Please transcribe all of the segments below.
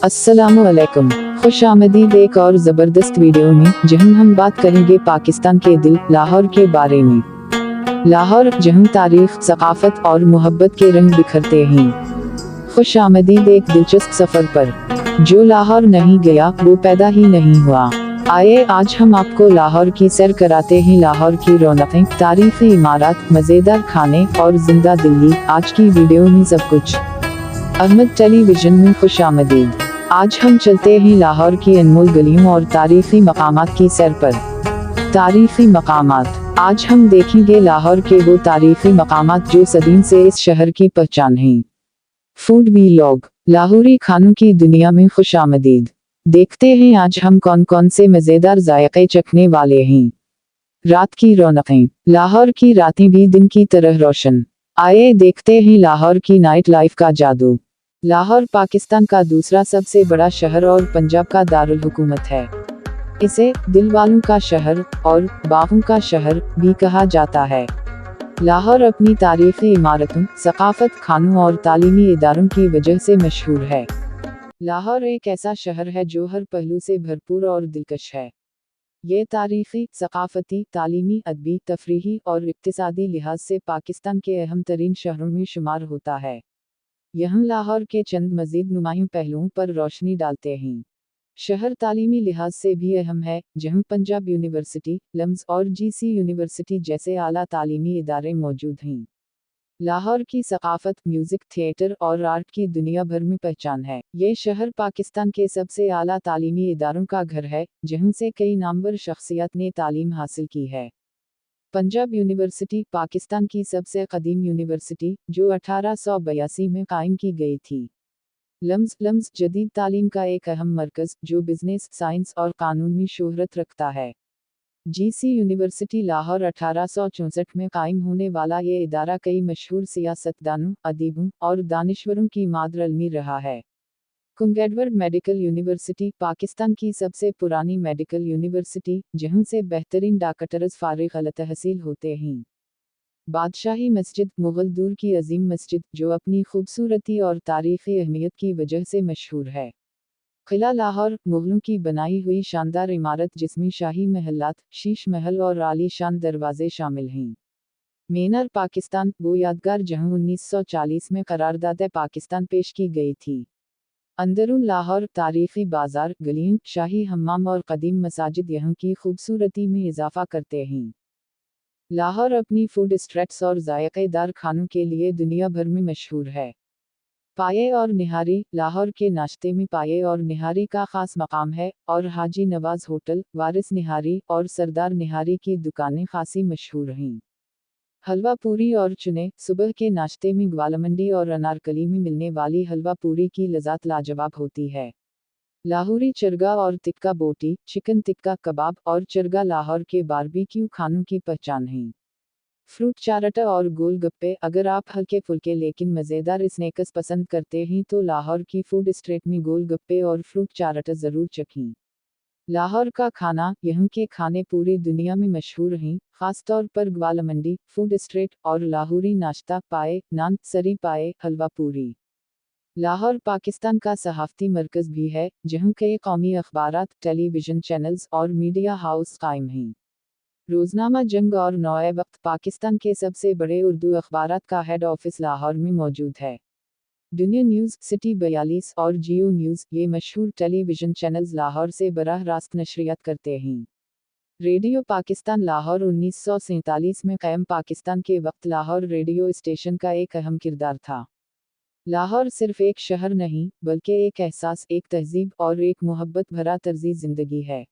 अस्सलामुअलैकुम, खुश आमदीद एक और ज़बरदस्त वीडियो में जहाँ हम बात करेंगे पाकिस्तान के दिल लाहौर के बारे में। लाहौर जहाँ तारीख, सकाफत और मोहब्बत के रंग बिखरते हैं। खुश आमदीद एक दिलचस्प सफ़र पर। जो लाहौर नहीं गया वो पैदा ही नहीं हुआ। आइए आज हम आपको लाहौर की सैर कराते हैं। लाहौर की रौनकें, तारीखी इमारत, मज़ेदार खाने और जिंदा दिल्ली। आज की वीडियो में सब कुछ। अहमद टेलीविजन में खुश आमदीद। आज हम चलते हैं लाहौर की अनमोल गलियों और तारीखी मकामात की सैर पर। तारीखी मकामात। आज हम देखेंगे लाहौर के वो तारीखी मकामात जो सदियों से इस शहर की पहचान हैं। Food vlog. लाहौरी खानों की दुनिया में खुश आमदीद। देखते हैं आज हम कौन कौन से मज़ेदार जायके चखने वाले हैं। रात की रौनकें। लाहौर की रातें भी दिन की तरह रोशन। आइए देखते हैं लाहौर की नाइट लाइफ का जादू। लाहौर पाकिस्तान का दूसरा सबसे बड़ा शहर और पंजाब का दारुल हुकूमत है। इसे दिल वालों का शहर और बाहों का शहर भी कहा जाता है। लाहौर अपनी तारीखी इमारतों, सकाफत, खानों और तालीमी इदारों की वजह से मशहूर है। लाहौर एक ऐसा शहर है जो हर पहलू से भरपूर और दिलकश है। ये तारीखी, सकाफती, तालीमी, अदबी, तफरीही और इक्तिसादी लिहाज से पाकिस्तान के अहम तरीन शहरों में शुमार होता है। यहाँ लाहौर के चंद मजीद नुमायां पहलुओं पर रोशनी डालते हैं। शहर तालीमी लिहाज से भी अहम है, जहाँ पंजाब यूनिवर्सिटी, लम्स और जीसी यूनिवर्सिटी जैसे आला तालीमी इदारे मौजूद हैं। लाहौर की सकाफत, म्यूजिक, थिएटर और आर्ट की दुनिया भर में पहचान है। ये शहर पाकिस्तान के सबसे आला तालीमी इदारों का घर है, जहाँ से कई नामवर शख्सियत ने तालीम हासिल की है। पंजाब यूनिवर्सिटी पाकिस्तान की सबसे कदीम यूनिवर्सिटी, जो 1882 में कायम की गई थी। लम्स जदीद तालीम का एक अहम मरकज़, जो बिजनेस, साइंस और कानून में शोहरत रखता है। जीसी यूनिवर्सिटी लाहौर 1864 में कायम होने वाला ये इदारा कई मशहूर सियासतदानों, अदीबों और दानिश्वरों की मादर अलमी रहा है। King Edward medical university Pakistan की सबसे पुरानी मेडिकल यूनिवर्सिटी, जहाँ से बेहतरीन डॉक्टर्स फारिग तहसील होते हैं। बादशाही मस्जिद मुग़ल दौर की अजीम मस्जिद, जो अपनी खूबसूरती और तारीख़ी अहमियत की वजह से मशहूर है। किला लाहौर मुग़लों की बनाई हुई शानदार इमारत, जिसमें शाही महलात, शीश महल और आलीशान दरवाजे शामिल हैं। मीनार पाकिस्तान वो यादगार जहाँ 1940 में करारदाद पाकिस्तान पेश की गई थी। अंदरून लाहौर तारीखी बाजार, गलियों, शाही हम्माम और कदीम मसाजिद यहाँ की खूबसूरती में इजाफा करते हैं। लाहौर अपनी फूड स्ट्रीट्स और जायकेदार खानों के लिए दुनिया भर में मशहूर है। पाये और निहारी। लाहौर के नाश्ते में पाये और निहारी का खास मकाम है और हाजी नवाज होटल, वारिस निहारी और सरदार निहारी की दुकानें खासी मशहूर हैं। हलवा पूरी और चुने। सुबह के नाश्ते में ग्वालमंडी और अनारकली में मिलने वाली हलवा पूरी की लज़्ज़त लाजवाब होती है। लाहौरी चरगा और टिक्का बोटी, चिकन टिक्का कबाब और चरगा लाहौर के बारबेक्यू खानों की पहचान है। फ्रूट चाट और गोलगप्पे। अगर आप हल्के फुल्के लेकिन मज़ेदार स्नैक्स पसंद करते हैं तो लाहौर की फूड स्ट्रीट में गोलगप्पे और फ्रूट चाट ज़रूर चखें। लाहौर का खाना। यहाँ के खाने पूरी दुनिया में मशहूर हैं, ख़ासतौर पर ग्वालमंडी फूड स्ट्रीट और लाहौरी नाश्ता, पाए, नान, सरी पाए, हलवा पूरी। लाहौर पाकिस्तान का सहाफ़ती मरकज़ भी है, जहाँ कई कौमी अखबारात, टेलीविज़न चैनल्स और मीडिया हाउस कायम हैं। रोज़नामा जंग और नौए वक्त पाकिस्तान के सबसे बड़े उर्दू अखबारात का हेड ऑफिस लाहौर में मौजूद है। दुनिया न्यूज़, सिटी 42 और जियो न्यूज़, ये मशहूर टेलीविज़न चैनल्स लाहौर से बराह रास्त नशरियात करते हैं। रेडियो पाकिस्तान लाहौर 1947 में कायम पाकिस्तान के वक्त लाहौर रेडियो स्टेशन का एक अहम किरदार था। लाहौर सिर्फ एक शहर नहीं, बल्कि एक एहसास, एक तहजीब और एक मोहब्बत भरा तर्ज़ी ज़िंदगी है।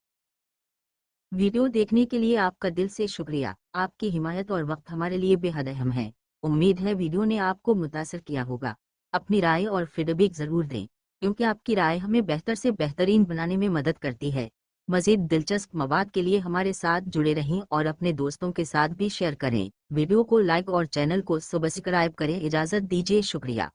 वीडियो देखने के लिए आपका दिल से शुक्रिया। आपकी हिमायत और वक्त हमारे लिए बेहद अहम है। उम्मीद है वीडियो ने आपको मुतासिर किया होगा। अपनी राय और फीडबैक ज़रूर दें, क्योंकि आपकी राय हमें बेहतर से बेहतरीन बनाने में मदद करती है। मज़ीद दिलचस्प मवाद के लिए हमारे साथ जुड़े रहें और अपने दोस्तों के साथ भी शेयर करें। वीडियो को लाइक और चैनल को सब्सक्राइब करें। इजाज़त दीजिए, शुक्रिया।